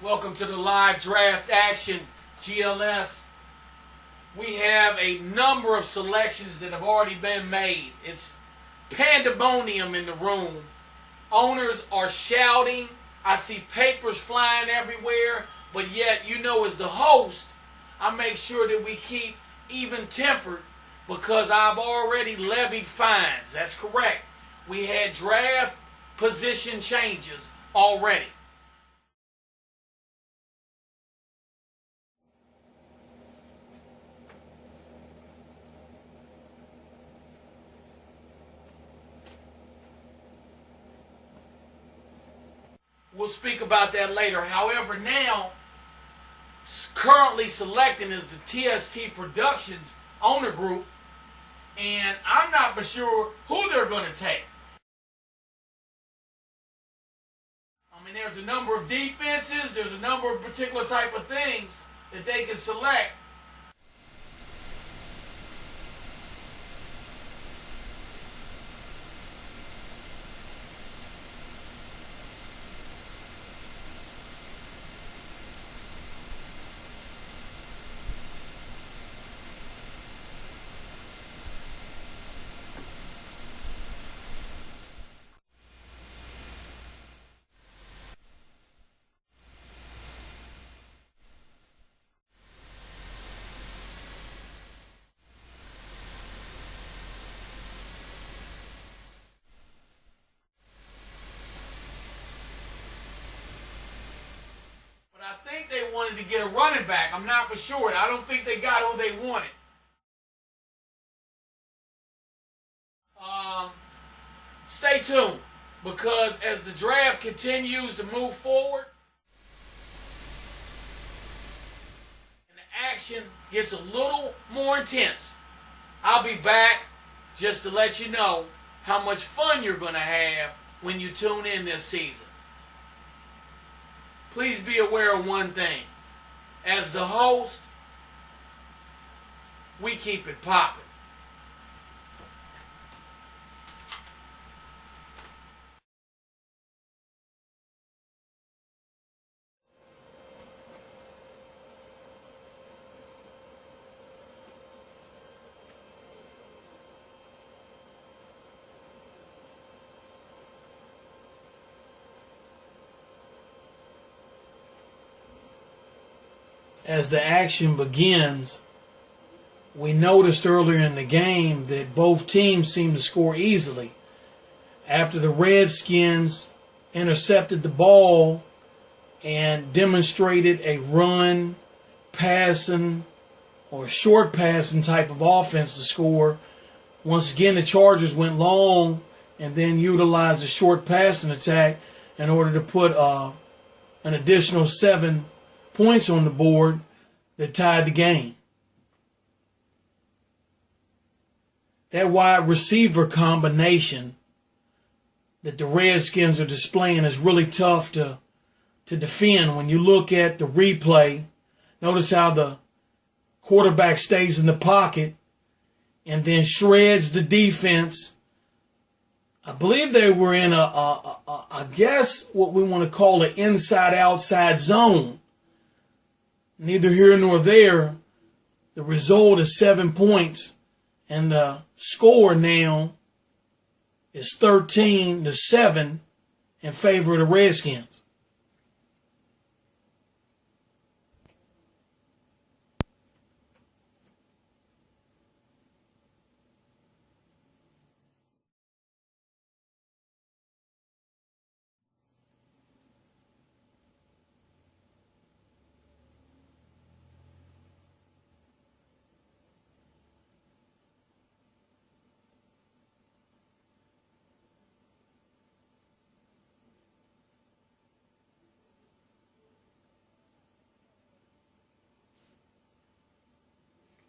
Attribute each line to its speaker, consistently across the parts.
Speaker 1: Welcome to the live draft action, GLS. We have a number of selections that have already been made. It's pandemonium in the room. Owners are shouting. I see papers flying everywhere. But yet, you know, as the host, I make sure that we keep even-tempered because I've already levied fines. That's correct. We had draft position changes already. We'll speak about that later. However, now, currently selecting is the TST Productions owner group, and I'm not for sure who they're going to take. I mean, there's a number of defenses, there's a number of particular type of things that they can select. I think they wanted to get a running back. I'm not for sure. I don't think they got who they wanted. Stay tuned, because as the draft continues to move forward and the action gets a little more intense, I'll be back just to let you know how much fun you're going to have when you tune in this season. Please be aware of one thing. As the host, we keep it popping. As the action begins, we noticed earlier in the game that both teams seemed to score easily. After the Redskins intercepted the ball and demonstrated a run, passing, or short passing type of offense to score, once again the Chargers went long and then utilized a short passing attack in order to put an additional 7 points on the board that tied the game. That wide receiver combination that the Redskins are displaying is really tough to defend. When you look at the replay, notice how the quarterback stays in the pocket and then shreds the defense. I believe they were in I guess what we want to call an inside-outside zone. Neither here nor there. The result is 7 points, and the score now is 13-7 in favor of the Redskins.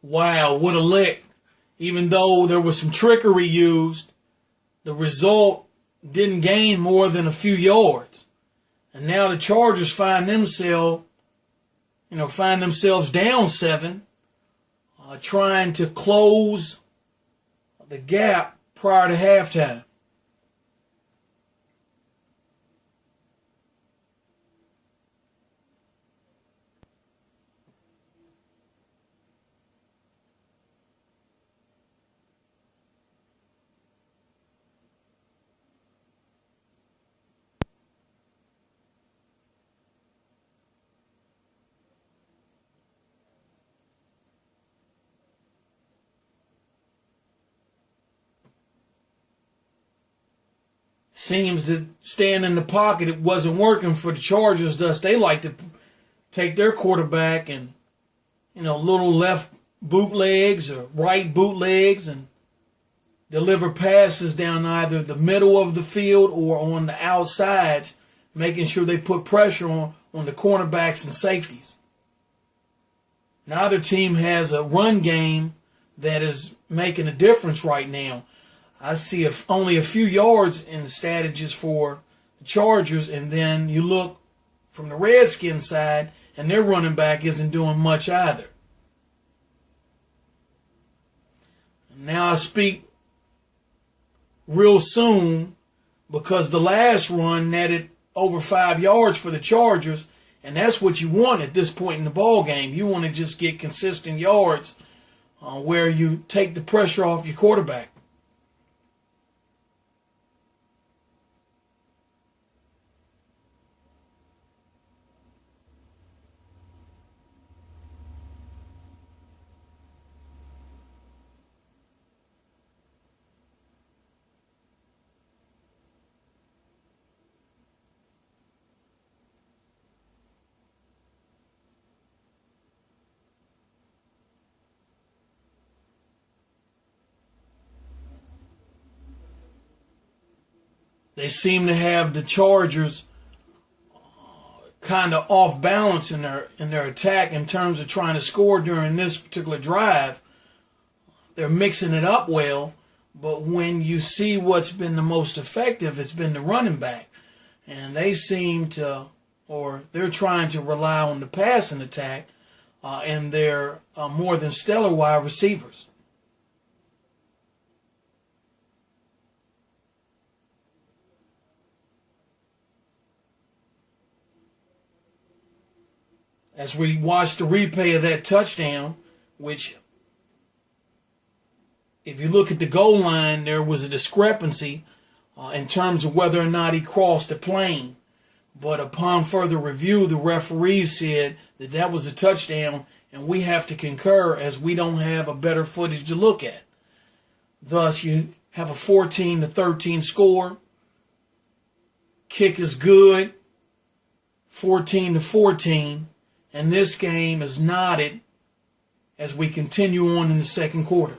Speaker 1: Wow, what a lick. Even though there was some trickery used, the result didn't gain more than a few yards. And now the Chargers find themselves down 7, trying to close the gap prior to halftime. seems that staying in the pocket, it wasn't working for the Chargers. Thus, they like to take their quarterback and, little left bootlegs or right bootlegs and deliver passes down either the middle of the field or on the outsides, making sure they put pressure on the cornerbacks and safeties. Neither team has a run game that is making a difference right now. I see only a few yards in the statages for the Chargers, and then you look from the Redskins side, and their running back isn't doing much either. Now I speak real soon because the last run netted over 5 yards for the Chargers, and that's what you want at this point in the ball game. You want to just get consistent yards where you take the pressure off your quarterback. They seem to have the Chargers kind of off balance in their attack in terms of trying to score during this particular drive. They're mixing it up well, but when you see what's been the most effective, it's been the running back. And they seem to, or they're trying to rely on the passing attack and their more than stellar wide receivers. As we watch the replay of that touchdown, which, if you look at the goal line, there was a discrepancy in terms of whether or not he crossed the plane. But upon further review, the referee said that that was a touchdown, and we have to concur as we don't have a better footage to look at. Thus, you have a 14-13 score. Kick is good, 14-14. And this game is knotted as we continue on in the second quarter.